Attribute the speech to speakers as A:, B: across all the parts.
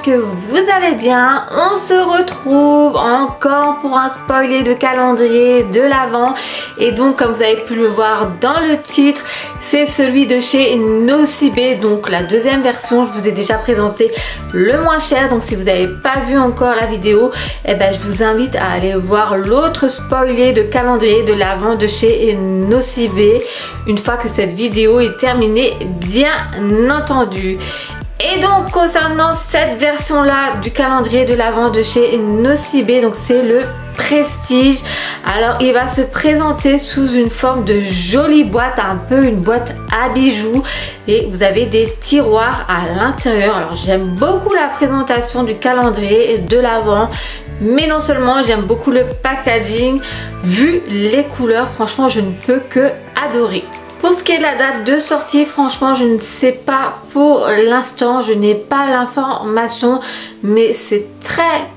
A: que vous allez bien. On se retrouve encore pour un spoiler de calendrier de l'Avent. Et donc comme vous avez pu le voir dans le titre, c'est celui de chez Nocibé. Donc la deuxième version, je vous ai déjà présenté le moins cher. Donc si vous n'avez pas vu encore la vidéo, eh ben, je vous invite à aller voir l'autre spoiler de calendrier de l'Avent de chez Nocibé. Une fois que cette vidéo est terminée, bien entendu. Et donc concernant cette version là du calendrier de l'Avent de chez Nocibé, donc c'est le Prestige. Alors il va se présenter sous une forme de jolie boîte, un peu une boîte à bijoux, et vous avez des tiroirs à l'intérieur. Alors j'aime beaucoup la présentation du calendrier de l'Avent, mais non seulement j'aime beaucoup le packaging, vu les couleurs, franchement je ne peux que adorer. Pour ce qui est de la date de sortie, franchement je ne sais pas pour l'instant, je n'ai pas l'information, mais c'est très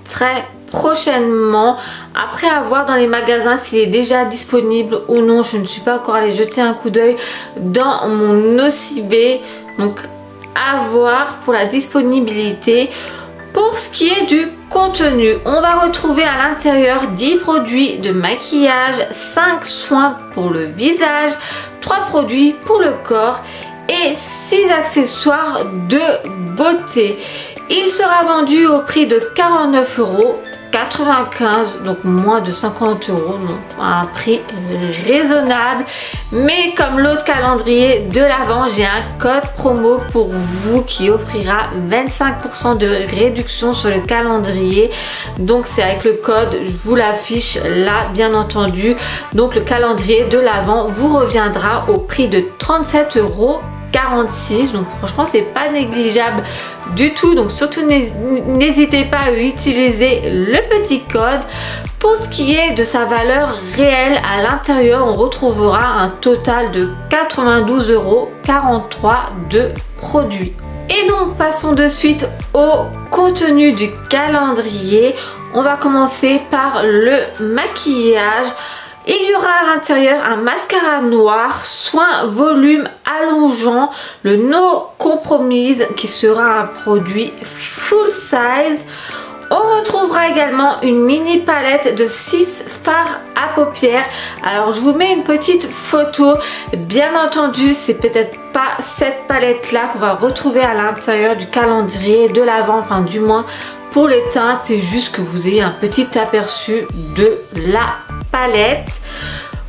A: prochainement. Après, à voir dans les magasins s'il est déjà disponible ou non. Je ne suis pas encore allée jeter un coup d'œil dans mon Nocibé, donc à voir pour la disponibilité. Pour ce qui est du contenu, on va retrouver à l'intérieur 10 produits de maquillage, 5 soins pour le visage, 3 produits pour le corps et 6 accessoires de beauté. Il sera vendu au prix de 49,95 €, donc moins de 50 €, donc un prix raisonnable. Mais comme l'autre calendrier de l'Avent, j'ai un code promo pour vous qui offrira 25% de réduction sur le calendrier. Donc c'est avec le code, je vous l'affiche là bien entendu. Donc le calendrier de l'Avent vous reviendra au prix de 37,46 €. Donc franchement c'est pas négligeable du tout, donc surtout n'hésitez pas à utiliser le petit code. Pour ce qui est de sa valeur réelle, à l'intérieur on retrouvera un total de 92,43 € de produits. Et donc passons de suite au contenu du calendrier. On va commencer par le maquillage. Il y aura à l'intérieur un mascara noir, soin volume allongeant, le No Compromise qui sera un produit full size. On retrouvera également une mini palette de 6 fards à paupières. Alors je vous mets une petite photo. Bien entendu, c'est peut-être pas cette palette là qu'on va retrouver à l'intérieur du calendrier de l'Avent, enfin du moins pour les teints, c'est juste que vous ayez un petit aperçu de la palette.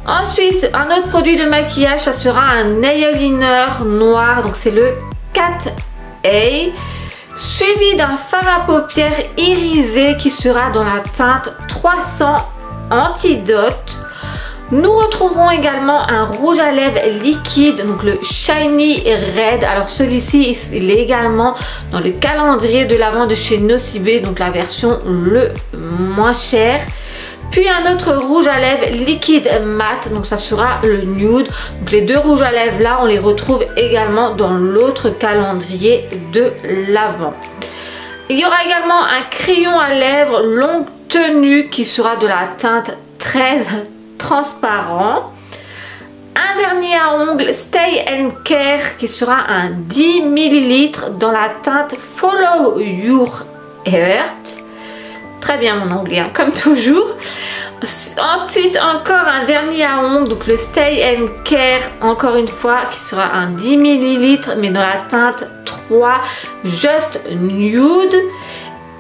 A: Ensuite, un autre produit de maquillage, ça sera un nail liner noir, donc c'est le Cat A, suivi d'un fard à paupières irisé qui sera dans la teinte 300 Antidote. Nous retrouverons également un rouge à lèvres liquide, donc le Shiny Red. Alors celui-ci, il est également dans le calendrier de l'Avent de chez Nocibé, donc la version le moins cher. Puis un autre rouge à lèvres liquide mat, donc ça sera le nude. Donc les deux rouges à lèvres là, on les retrouve également dans l'autre calendrier de l'Avent. Il y aura également un crayon à lèvres longue tenue qui sera de la teinte 13 transparent. Un vernis à ongles Stay and Care qui sera un 10 ml dans la teinte Follow Your Heart. Très bien mon anglais, hein, comme toujours. Ensuite encore un vernis à ongles, donc le Stay and Care, encore une fois, qui sera un 10 ml mais dans la teinte 3 Just Nude.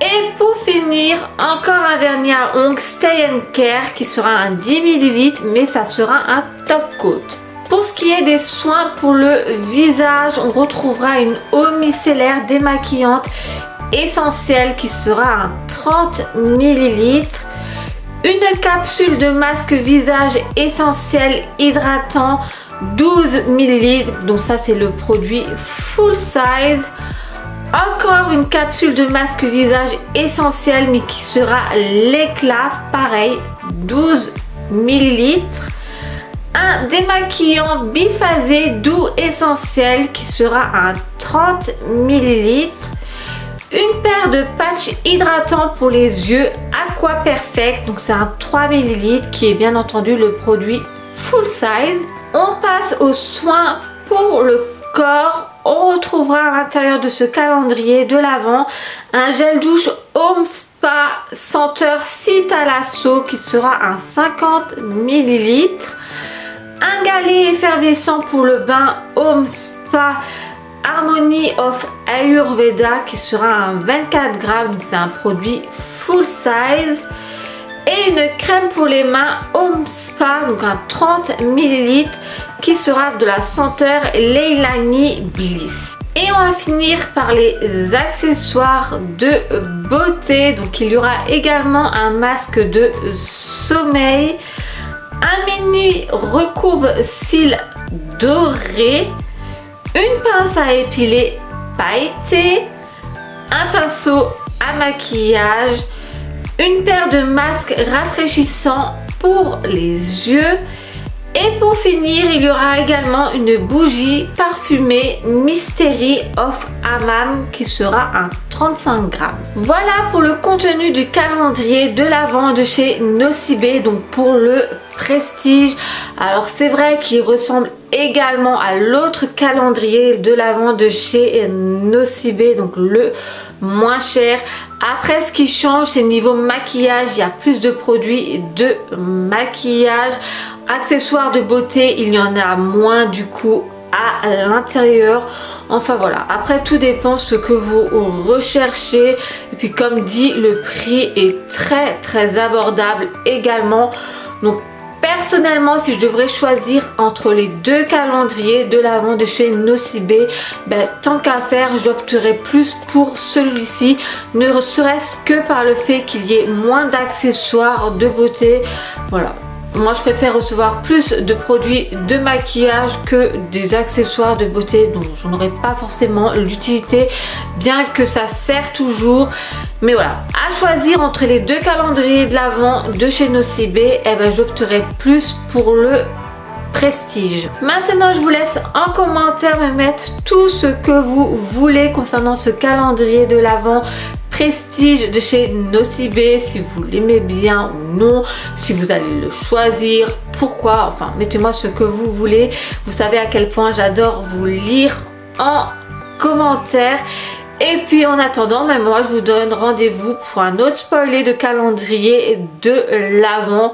A: Et pour finir, encore un vernis à ongles Stay and Care qui sera un 10 ml mais ça sera un top coat. Pour ce qui est des soins pour le visage, on retrouvera une eau micellaire démaquillante essentielle qui sera un 30 ml, une capsule de masque visage essentiel hydratant 12 ml, donc ça c'est le produit full size. Encore une capsule de masque visage essentiel mais qui sera l'éclat, pareil 12 ml. Un démaquillant biphasé doux essentiel qui sera un 30 ml. Une paire de patchs hydratants pour les yeux Aqua Perfect, donc c'est un 3 ml qui est bien entendu le produit full size. On passe aux soins pour le encore, on retrouvera à l'intérieur de ce calendrier de l'Avent un gel douche Home Spa senteur Cittalasso qui sera un 50 ml. Un galet effervescent pour le bain Home Spa Harmony of Ayurveda qui sera un 24 grammes, donc c'est un produit full size. Et une crème pour les mains Home Spa, donc un 30 ml qui sera de la senteur Leilani Bliss. Et on va finir par les accessoires de beauté. Donc il y aura également un masque de sommeil, un mini recourbe cils doré, une pince à épiler pailletée, un pinceau à maquillage, une paire de masques rafraîchissants pour les yeux. Et pour finir, il y aura également une bougie parfumée Mystery of Hammam qui sera un 35 grammes. Voilà pour le contenu du calendrier de l'Avent de chez Nocibé, donc pour le prestige. Alors c'est vrai qu'il ressemble également à l'autre calendrier de l'Avent de chez Nocibé, donc le moins cher. Après, ce qui change, c'est niveau maquillage. Il y a plus de produits de maquillage. Accessoires de beauté, il y en a moins du coup à l'intérieur. Enfin voilà, après tout dépend ce que vous recherchez. Et puis comme dit, le prix est très abordable également. Donc personnellement, si je devrais choisir entre les deux calendriers de l'Avent de chez Nocibé, tant qu'à faire, j'opterais plus pour celui-ci, ne serait-ce que par le fait qu'il y ait moins d'accessoires de beauté. Voilà. Moi je préfère recevoir plus de produits de maquillage que des accessoires de beauté dont je n'aurais pas forcément l'utilité, bien que ça sert toujours. Mais voilà, à choisir entre les deux calendriers de l'Avent de chez Nocibé, j'opterai plus pour le prestige. Maintenant je vous laisse en commentaire me mettre tout ce que vous voulez concernant ce calendrier de l'Avent prestige de chez Nocibé, si vous l'aimez bien ou non, si vous allez le choisir, pourquoi, enfin mettez-moi ce que vous voulez. Vous savez à quel point j'adore vous lire en commentaire. Et puis en attendant, moi je vous donne rendez-vous pour un autre spoiler de calendrier de l'Avent.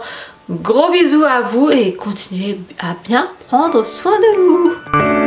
A: Gros bisous à vous et continuez à bien prendre soin de vous.